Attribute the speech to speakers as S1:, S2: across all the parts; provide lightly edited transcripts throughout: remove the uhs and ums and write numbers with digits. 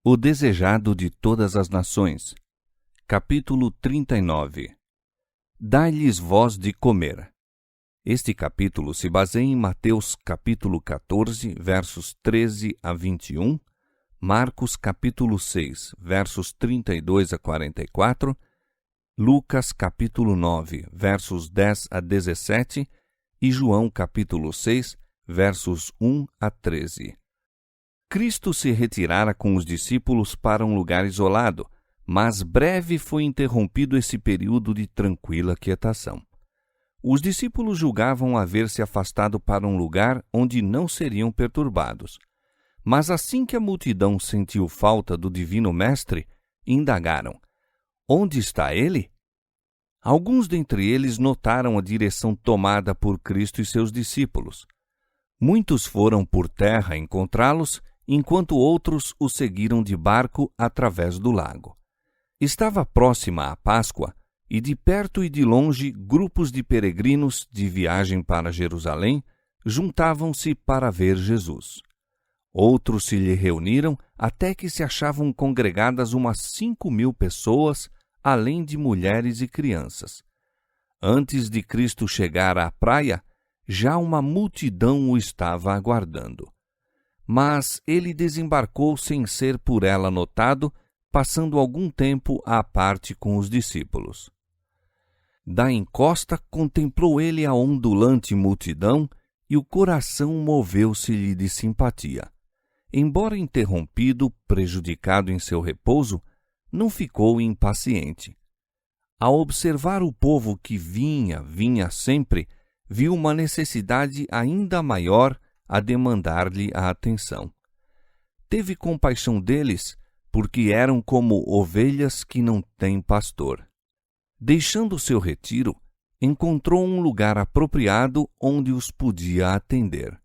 S1: O desejado de todas as nações. Capítulo 39. Dai-lhes voz de comer. Este capítulo se baseia em Mateus capítulo 14, versos 13 a 21, Marcos capítulo 6, versos 32 a 44, Lucas capítulo 9, versos 10 a 17 e João capítulo 6, versos 1 a 13. Cristo se retirara com os discípulos para um lugar isolado, mas breve foi interrompido esse período de tranquila quietação. Os discípulos julgavam haver se afastado para um lugar onde não seriam perturbados. Mas assim que a multidão sentiu falta do Divino Mestre, indagaram: onde está ele? Alguns dentre eles notaram a direção tomada por Cristo e seus discípulos. Muitos foram por terra encontrá-los, enquanto outros o seguiram de barco através do lago. Estava próxima a Páscoa, e de perto e de longe grupos de peregrinos de viagem para Jerusalém juntavam-se para ver Jesus. Outros se lhe reuniram até que se achavam congregadas umas 5.000 pessoas, além de mulheres e crianças. Antes de Cristo chegar à praia, já uma multidão o estava aguardando. Mas ele desembarcou sem ser por ela notado, passando algum tempo à parte com os discípulos. Da encosta contemplou ele a ondulante multidão e o coração moveu-se-lhe de simpatia. Embora interrompido, prejudicado em seu repouso, não ficou impaciente. Ao observar o povo que vinha sempre, viu uma necessidade ainda maior a demandar-lhe a atenção. Teve compaixão deles, porque eram como ovelhas que não têm pastor. Deixando seu retiro, encontrou um lugar apropriado onde os podia atender.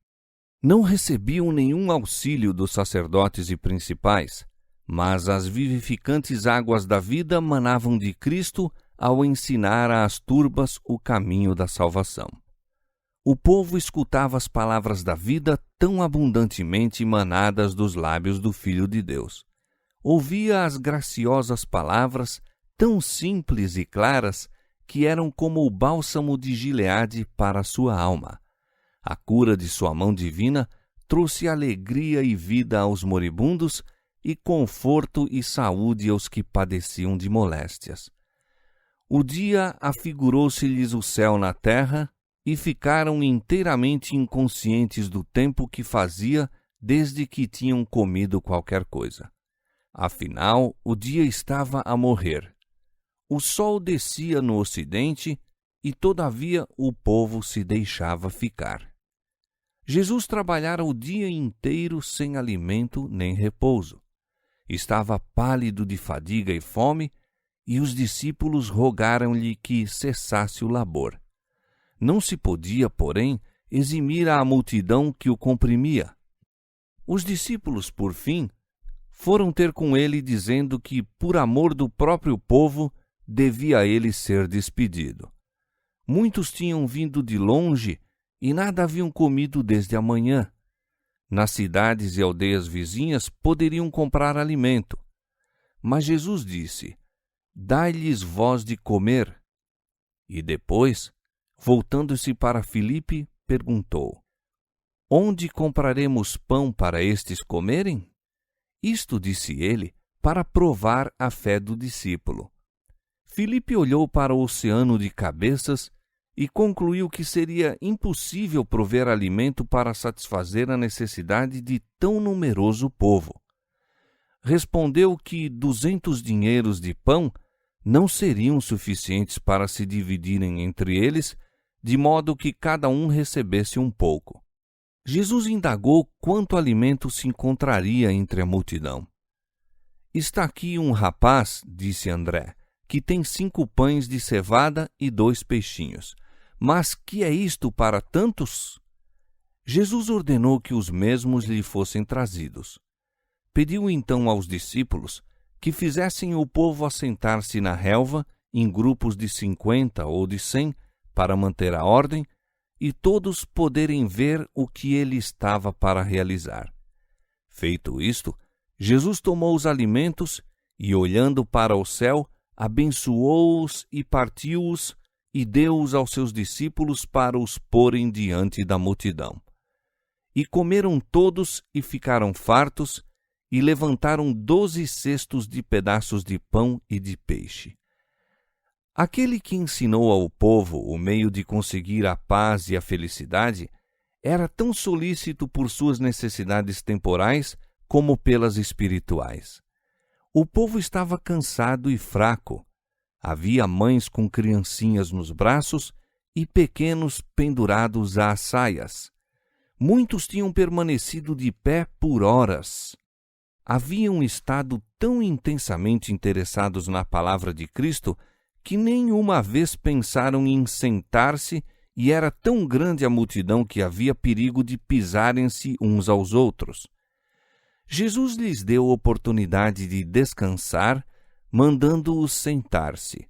S1: Não recebiam nenhum auxílio dos sacerdotes e principais, mas as vivificantes águas da vida manavam de Cristo ao ensinar às turbas o caminho da salvação. O povo escutava as palavras da vida tão abundantemente manadas dos lábios do Filho de Deus. Ouvia as graciosas palavras, tão simples e claras, que eram como o bálsamo de Gileade para a sua alma. A cura de sua mão divina trouxe alegria e vida aos moribundos e conforto e saúde aos que padeciam de moléstias. O dia afigurou-se-lhes o céu na terra, e ficaram inteiramente inconscientes do tempo que fazia desde que tinham comido qualquer coisa. Afinal, o dia estava a morrer. O sol descia no ocidente e, todavia, o povo se deixava ficar. Jesus trabalhara o dia inteiro sem alimento nem repouso. Estava pálido de fadiga e fome, e os discípulos rogaram-lhe que cessasse o labor. Não se podia, porém, eximir a multidão que o comprimia. Os discípulos, por fim, foram ter com ele dizendo que, por amor do próprio povo, devia ele ser despedido. Muitos tinham vindo de longe e nada haviam comido desde a manhã. Nas cidades e aldeias vizinhas poderiam comprar alimento. Mas Jesus disse: dai-lhes voz de comer. E depois, voltando-se para Filipe, perguntou: onde compraremos pão para estes comerem? Isto disse ele para provar a fé do discípulo. Filipe olhou para o oceano de cabeças e concluiu que seria impossível prover alimento para satisfazer a necessidade de tão numeroso povo. Respondeu que 200 dinheiros de pão não seriam suficientes para se dividirem entre eles, de modo que cada um recebesse um pouco. Jesus indagou quanto alimento se encontraria entre a multidão. Está aqui um rapaz, disse André, que tem 5 pães de cevada e 2 peixinhos. Mas que é isto para tantos? Jesus ordenou que os mesmos lhe fossem trazidos. Pediu então aos discípulos que fizessem o povo assentar-se na relva em grupos de 50 ou de 100, para manter a ordem, e todos poderem ver o que ele estava para realizar. Feito isto, Jesus tomou os alimentos e, olhando para o céu, abençoou-os e partiu-os e deu-os aos seus discípulos para os porem diante da multidão. E comeram todos e ficaram fartos, e levantaram 12 cestos de pedaços de pão e de peixe. Aquele que ensinou ao povo o meio de conseguir a paz e a felicidade era tão solícito por suas necessidades temporais como pelas espirituais. O povo estava cansado e fraco. Havia mães com criancinhas nos braços e pequenos pendurados às saias. Muitos tinham permanecido de pé por horas. Haviam estado tão intensamente interessados na palavra de Cristo que nenhuma vez pensaram em sentar-se, e era tão grande a multidão que havia perigo de pisarem-se uns aos outros. Jesus lhes deu oportunidade de descansar, mandando-os sentar-se.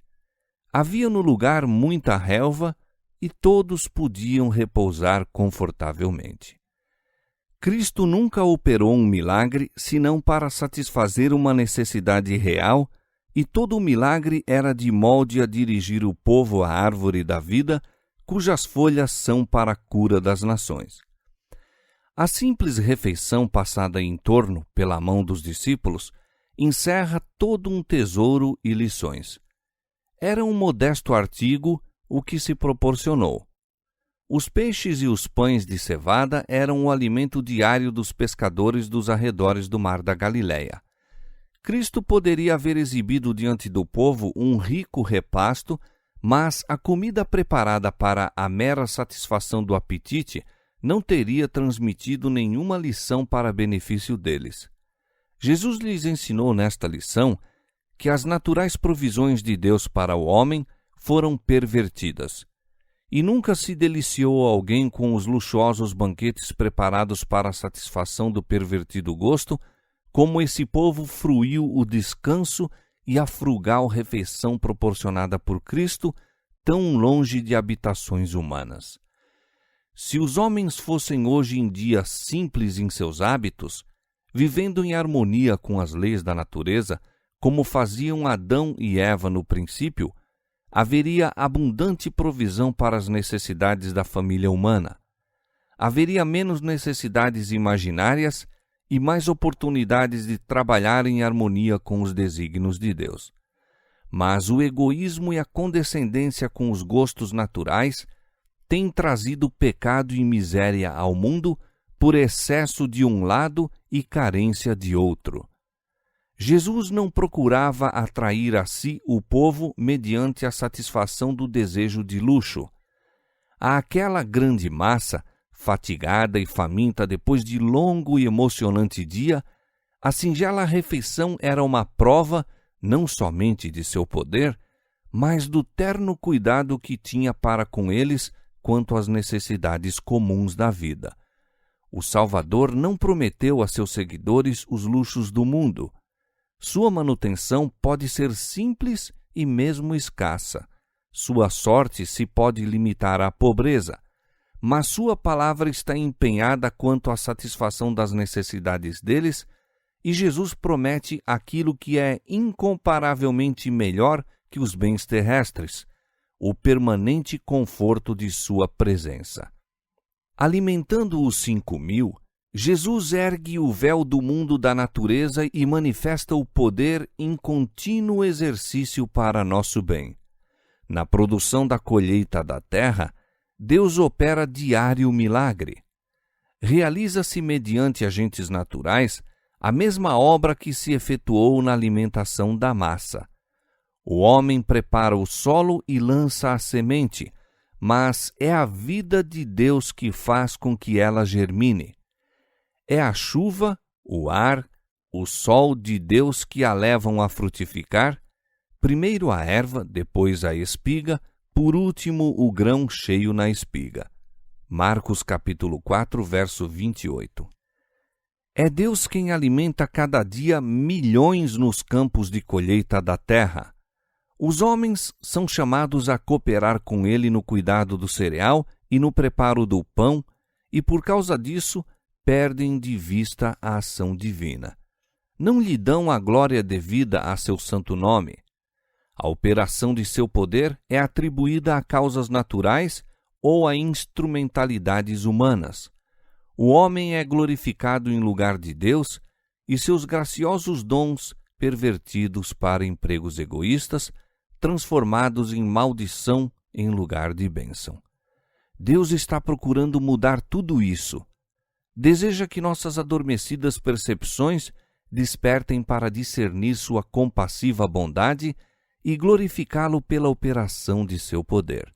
S1: Havia no lugar muita relva e todos podiam repousar confortavelmente. Cristo nunca operou um milagre senão para satisfazer uma necessidade real, e todo o milagre era de molde a dirigir o povo à árvore da vida, cujas folhas são para a cura das nações. A simples refeição passada em torno pela mão dos discípulos encerra todo um tesouro e lições. Era um modesto artigo o que se proporcionou. Os peixes e os pães de cevada eram o alimento diário dos pescadores dos arredores do mar da Galileia. Cristo poderia haver exibido diante do povo um rico repasto, mas a comida preparada para a mera satisfação do apetite não teria transmitido nenhuma lição para benefício deles. Jesus lhes ensinou nesta lição que as naturais provisões de Deus para o homem foram pervertidas. E nunca se deliciou alguém com os luxuosos banquetes preparados para a satisfação do pervertido gosto, como esse povo fruiu o descanso e a frugal refeição proporcionada por Cristo, tão longe de habitações humanas. Se os homens fossem hoje em dia simples em seus hábitos, vivendo em harmonia com as leis da natureza, como faziam Adão e Eva no princípio, haveria abundante provisão para as necessidades da família humana. Haveria menos necessidades imaginárias e mais oportunidades de trabalhar em harmonia com os desígnios de Deus. Mas o egoísmo e a condescendência com os gostos naturais têm trazido pecado e miséria ao mundo por excesso de um lado e carência de outro. Jesus não procurava atrair a si o povo mediante a satisfação do desejo de luxo. Àquela grande massa, fatigada e faminta depois de longo e emocionante dia, a singela refeição era uma prova não somente de seu poder, mas do terno cuidado que tinha para com eles quanto às necessidades comuns da vida. O Salvador não prometeu a seus seguidores os luxos do mundo. Sua manutenção pode ser simples e mesmo escassa. Sua sorte se pode limitar à pobreza, mas sua palavra está empenhada quanto à satisfação das necessidades deles, e Jesus promete aquilo que é incomparavelmente melhor que os bens terrestres, o permanente conforto de sua presença. Alimentando os 5.000, Jesus ergue o véu do mundo da natureza e manifesta o poder em contínuo exercício para nosso bem. Na produção da colheita da terra, Deus opera diário milagre. Realiza-se mediante agentes naturais a mesma obra que se efetuou na alimentação da massa. O homem prepara o solo e lança a semente, mas é a vida de Deus que faz com que ela germine. É a chuva, o ar, o sol de Deus que a levam a frutificar, primeiro a erva, depois a espiga, por último o grão cheio na espiga. Marcos capítulo 4, verso 28. É Deus quem alimenta cada dia milhões nos campos de colheita da terra. Os homens são chamados a cooperar com ele no cuidado do cereal e no preparo do pão, e por causa disso, perdem de vista a ação divina. não lhe dão a glória devida a seu santo nome. A operação de seu poder é atribuída a causas naturais ou a instrumentalidades humanas. O homem é glorificado em lugar de Deus e seus graciosos dons pervertidos para empregos egoístas, transformados em maldição em lugar de bênção. Deus está procurando mudar tudo isso. Deseja que nossas adormecidas percepções despertem para discernir sua compassiva bondade e glorificá-lo pela operação de seu poder.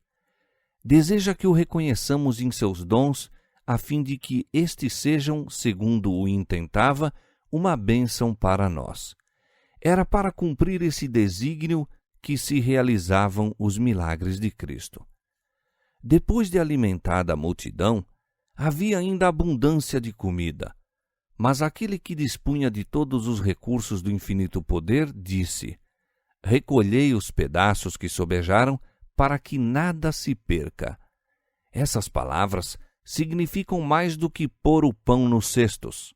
S1: Deseja que o reconheçamos em seus dons, a fim de que estes sejam, segundo o intentava, uma bênção para nós. Era para cumprir esse desígnio que se realizavam os milagres de Cristo. Depois de alimentada a multidão, havia ainda abundância de comida. Mas aquele que dispunha de todos os recursos do infinito poder disse: recolhei os pedaços que sobejaram, para que nada se perca. Essas palavras significam mais do que pôr o pão nos cestos.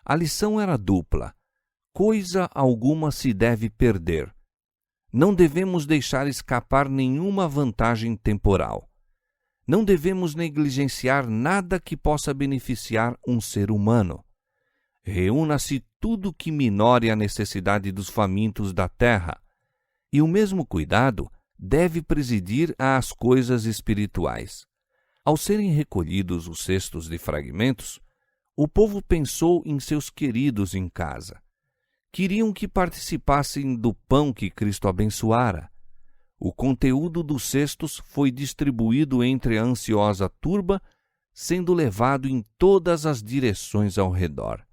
S1: A lição era dupla. Coisa alguma se deve perder. Não devemos deixar escapar nenhuma vantagem temporal. Não devemos negligenciar nada que possa beneficiar um ser humano. Reúna-se tudo que minore a necessidade dos famintos da terra, e o mesmo cuidado deve presidir às coisas espirituais. Ao serem recolhidos os cestos de fragmentos, o povo pensou em seus queridos em casa. Queriam que participassem do pão que Cristo abençoara. O conteúdo dos cestos foi distribuído entre a ansiosa turba, sendo levado em todas as direções ao redor.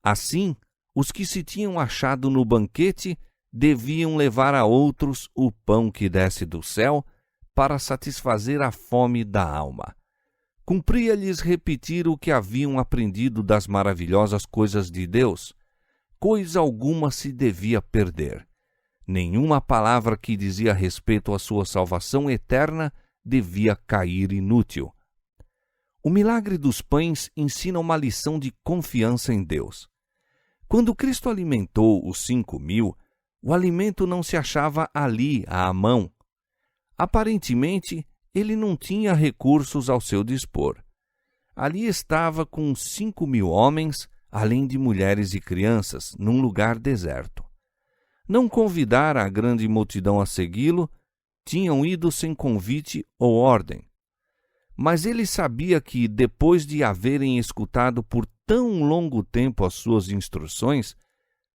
S1: Assim, os que se tinham achado no banquete deviam levar a outros o pão que desce do céu para satisfazer a fome da alma. Cumpria-lhes repetir o que haviam aprendido das maravilhosas coisas de Deus. Coisa alguma se devia perder. Nenhuma palavra que dizia respeito à sua salvação eterna devia cair inútil. O milagre dos pães ensina uma lição de confiança em Deus. Quando Cristo alimentou os 5.000, o alimento não se achava ali à mão. Aparentemente, ele não tinha recursos ao seu dispor. Ali estava com 5.000 homens, além de mulheres e crianças, num lugar deserto. Não convidara a grande multidão a segui-lo, tinham ido sem convite ou ordem. Mas ele sabia que, depois de haverem escutado por tão longo tempo as suas instruções,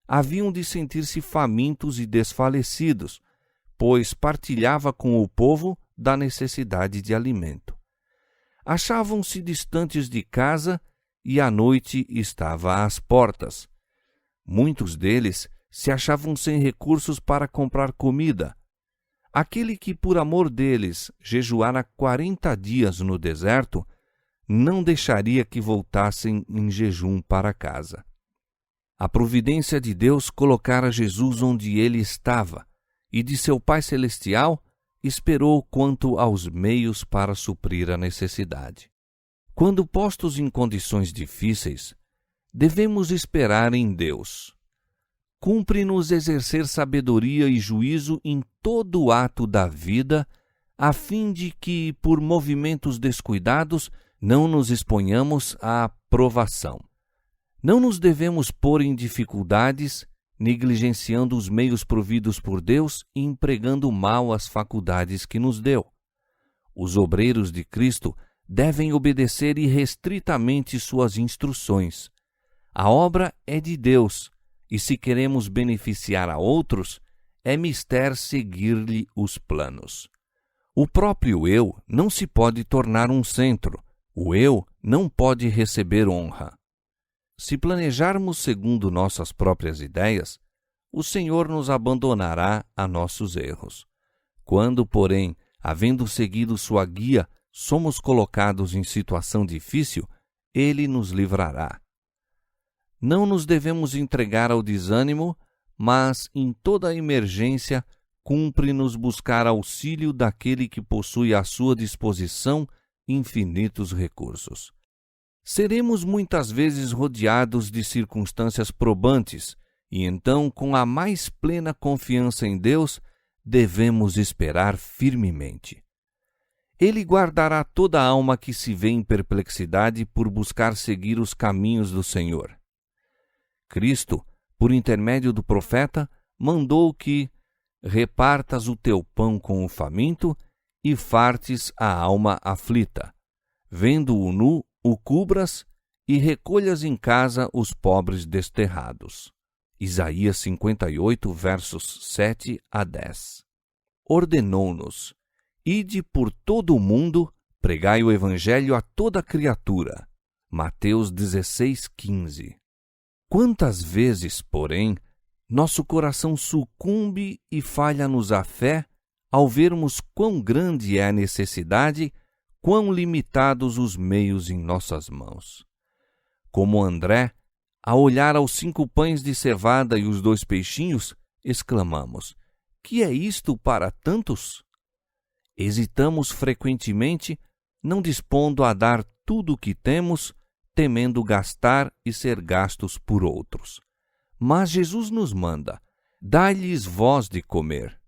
S1: haviam de sentir-se famintos e desfalecidos, pois partilhava com o povo da necessidade de alimento. Achavam-se distantes de casa e a noite estava às portas. Muitos deles se achavam sem recursos para comprar comida. Aquele que, por amor deles, jejuara 40 dias no deserto, não deixaria que voltassem em jejum para casa. A providência de Deus colocara Jesus onde ele estava, e de seu Pai Celestial esperou quanto aos meios para suprir a necessidade. Quando postos em condições difíceis, devemos esperar em Deus. Cumpre-nos exercer sabedoria e juízo em todo o ato da vida, a fim de que, por movimentos descuidados, não nos exponhamos à provação. Não nos devemos pôr em dificuldades, negligenciando os meios providos por Deus e empregando mal as faculdades que nos deu. Os obreiros de Cristo devem obedecer irrestritamente suas instruções. A obra é de Deus, e se queremos beneficiar a outros, é mister seguir-lhe os planos. O próprio eu não se pode tornar um centro, o eu não pode receber honra. Se planejarmos segundo nossas próprias ideias, o Senhor nos abandonará a nossos erros. Quando, porém, havendo seguido sua guia, somos colocados em situação difícil, ele nos livrará. Não nos devemos entregar ao desânimo, mas, em toda emergência, cumpre-nos buscar auxílio daquele que possui à sua disposição infinitos recursos. Seremos muitas vezes rodeados de circunstâncias probantes, e então, com a mais plena confiança em Deus, devemos esperar firmemente. Ele guardará toda a alma que se vê em perplexidade por buscar seguir os caminhos do Senhor. Cristo, por intermédio do profeta, mandou que repartas o teu pão com o faminto e fartes a alma aflita. Vendo-o nu, o cubras e recolhas em casa os pobres desterrados. Isaías 58, versos 7 a 10. Ordenou-nos: ide por todo o mundo, pregai o evangelho a toda criatura. Mateus 16, 15. Quantas vezes, porém, nosso coração sucumbe e falha-nos a fé ao vermos quão grande é a necessidade, quão limitados os meios em nossas mãos. Como André, ao olhar aos 5 pães de cevada e os 2 peixinhos, exclamamos: que é isto para tantos? Hesitamos frequentemente, não dispondo a dar tudo o que temos, temendo gastar e ser gastos por outros. Mas Jesus nos manda: dai-lhes vós de comer.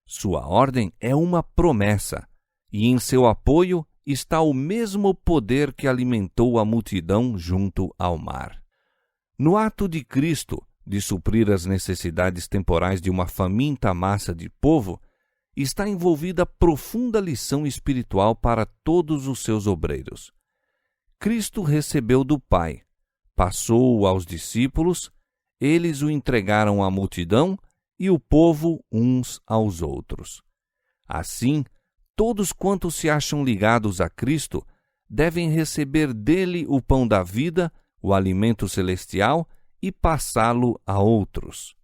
S1: Sua ordem é uma promessa, e em seu apoio está o mesmo poder que alimentou a multidão junto ao mar. No ato de Cristo de suprir as necessidades temporais de uma faminta massa de povo, está envolvida profunda lição espiritual para todos os seus obreiros. Cristo recebeu do Pai, passou-o aos discípulos, eles o entregaram à multidão e o povo uns aos outros. Assim, todos quantos se acham ligados a Cristo devem receber dele o pão da vida, o alimento celestial, e passá-lo a outros.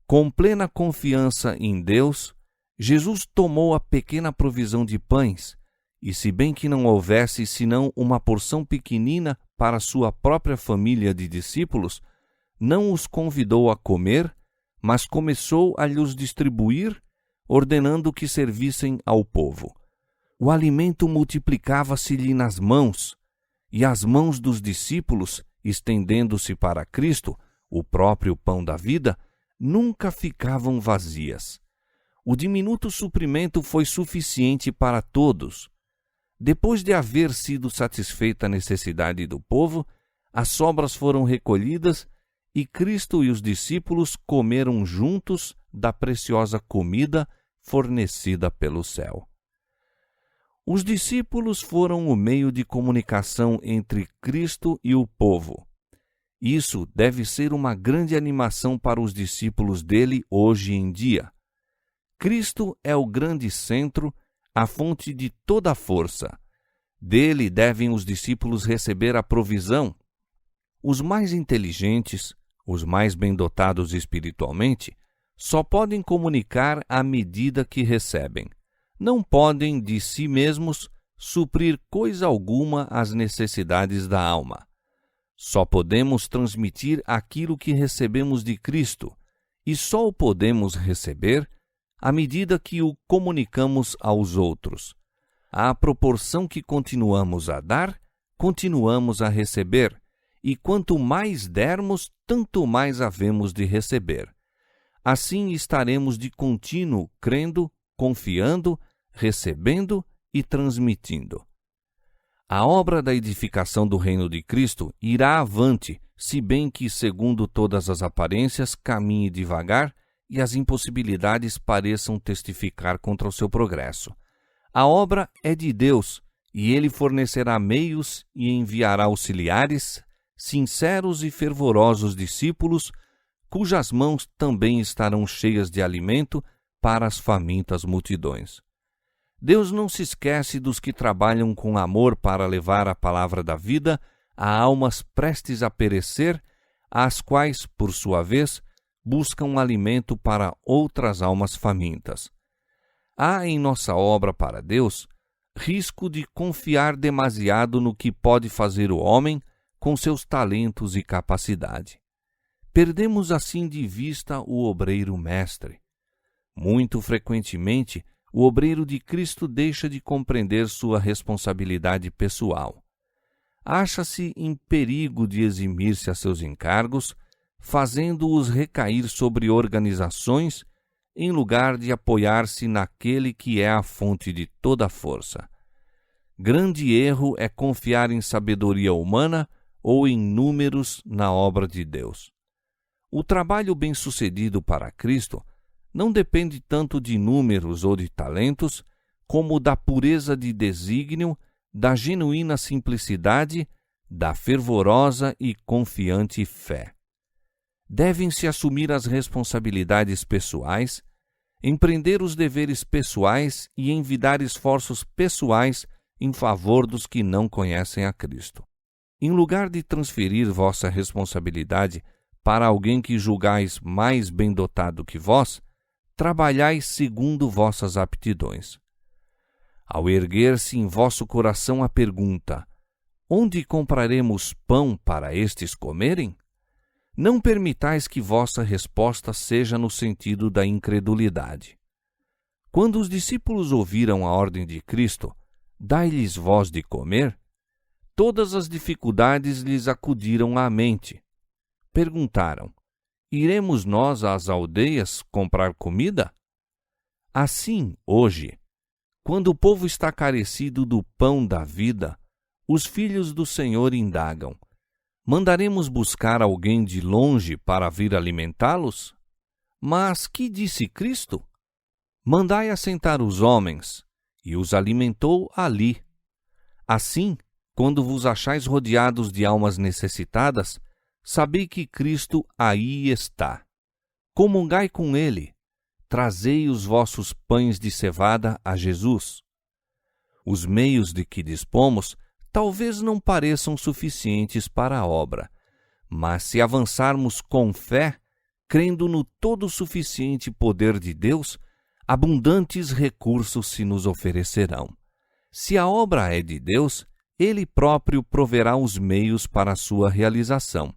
S1: Com plena confiança em Deus, Jesus tomou a pequena provisão de pães, e se bem que não houvesse senão uma porção pequenina para sua própria família de discípulos, não os convidou a comer, mas começou a lhes distribuir, ordenando que servissem ao povo. O alimento multiplicava-se-lhe nas mãos, e as mãos dos discípulos, estendendo-se para Cristo, o próprio pão da vida, nunca ficavam vazias. O diminuto suprimento foi suficiente para todos. Depois de haver sido satisfeita a necessidade do povo, as sobras foram recolhidas e Cristo e os discípulos comeram juntos da preciosa comida fornecida pelo céu. Os discípulos foram o meio de comunicação entre Cristo e o povo. Isso deve ser uma grande animação para os discípulos dele hoje em dia. Cristo é o grande centro, a fonte de toda a força. Dele devem os discípulos receber a provisão. Os mais inteligentes, os mais bem dotados espiritualmente, só podem comunicar à medida que recebem. Não podem, de si mesmos, suprir coisa alguma às necessidades da alma. Só podemos transmitir aquilo que recebemos de Cristo, e só o podemos receber à medida que o comunicamos aos outros. À proporção que continuamos a dar, continuamos a receber, e quanto mais dermos, tanto mais havemos de receber. Assim estaremos de contínuo crendo, confiando, recebendo e transmitindo. A obra da edificação do reino de Cristo irá avante, se bem que, segundo todas as aparências, caminhe devagar e as impossibilidades pareçam testificar contra o seu progresso. A obra é de Deus, e Ele fornecerá meios e enviará auxiliares, sinceros e fervorosos discípulos, cujas mãos também estarão cheias de alimento para as famintas multidões. Deus não se esquece dos que trabalham com amor para levar a palavra da vida a almas prestes a perecer, às quais, por sua vez, buscam alimento para outras almas famintas. Há em nossa obra para Deus risco de confiar demasiado no que pode fazer o homem com seus talentos e capacidade. Perdemos assim de vista o obreiro mestre. Muito frequentemente, o obreiro de Cristo deixa de compreender sua responsabilidade pessoal. acha-se em perigo de eximir-se a seus encargos, fazendo-os recair sobre organizações, em lugar de apoiar-se naquele que é a fonte de toda a força. Grande erro é confiar em sabedoria humana ou em números na obra de Deus. O trabalho bem-sucedido para Cristo não depende tanto de números ou de talentos, como da pureza de desígnio, da genuína simplicidade, da fervorosa e confiante fé. Devem-se assumir as responsabilidades pessoais, empreender os deveres pessoais e envidar esforços pessoais em favor dos que não conhecem a Cristo. Em lugar de transferir vossa responsabilidade para alguém que julgais mais bem dotado que vós, trabalhai segundo vossas aptidões. Ao erguer-se em vosso coração a pergunta: onde compraremos pão para estes comerem? Não permitais que vossa resposta seja no sentido da incredulidade. Quando os discípulos ouviram a ordem de Cristo, dai-lhes vós de comer, todas as dificuldades lhes acudiram à mente. Perguntaram: iremos nós às aldeias comprar comida? Assim, hoje, quando o povo está carecido do pão da vida, os filhos do Senhor indagam: mandaremos buscar alguém de longe para vir alimentá-los? Mas que disse Cristo? Mandai assentar os homens, e os alimentou ali. Assim, quando vos achais rodeados de almas necessitadas, sabei que Cristo aí está. Comungai com ele, trazei os vossos pães de cevada a Jesus. Os meios de que dispomos talvez não pareçam suficientes para a obra, mas se avançarmos com fé, crendo no todo-suficiente poder de Deus, abundantes recursos se nos oferecerão. Se a obra é de Deus, Ele próprio proverá os meios para a sua realização.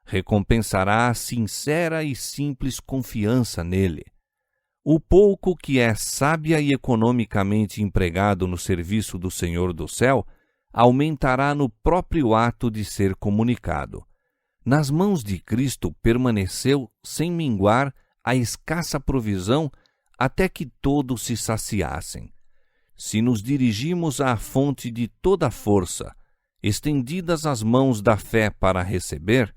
S1: Recompensará a sincera e simples confiança nele. O pouco que é sábia e economicamente empregado no serviço do Senhor do céu aumentará no próprio ato de ser comunicado. Nas mãos de Cristo permaneceu, sem minguar, a escassa provisão até que todos se saciassem. Se nos dirigimos à fonte de toda a força, estendidas as mãos da fé para receber,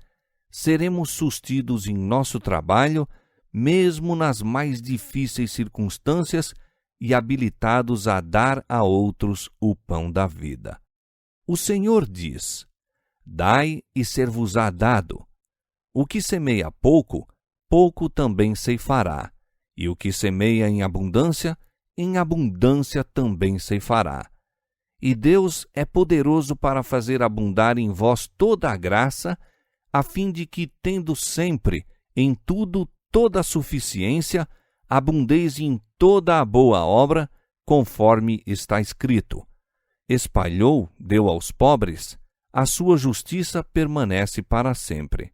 S1: seremos sustidos em nosso trabalho, mesmo nas mais difíceis circunstâncias, e habilitados a dar a outros o pão da vida. O Senhor diz: dai e ser-vos-á dado. O que semeia pouco, pouco também ceifará, e o que semeia em abundância também ceifará. E Deus é poderoso para fazer abundar em vós toda a graça, a fim de que, tendo sempre, em tudo, toda a suficiência, abundeis em toda a boa obra, conforme está escrito: espalhou, deu aos pobres, a sua justiça permanece para sempre.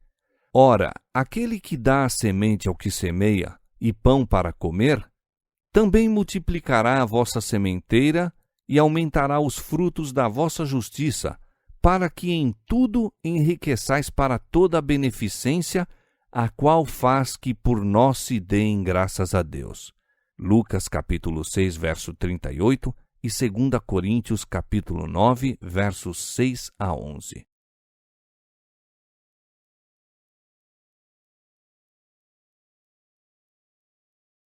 S1: Ora, aquele que dá a semente ao que semeia e pão para comer, também multiplicará a vossa sementeira e aumentará os frutos da vossa justiça, para que em tudo enriqueçais para toda a beneficência, a qual faz que por nós se deem graças a Deus. Lucas capítulo 6, verso 38 e 2 Coríntios capítulo 9, versos 6 a 11.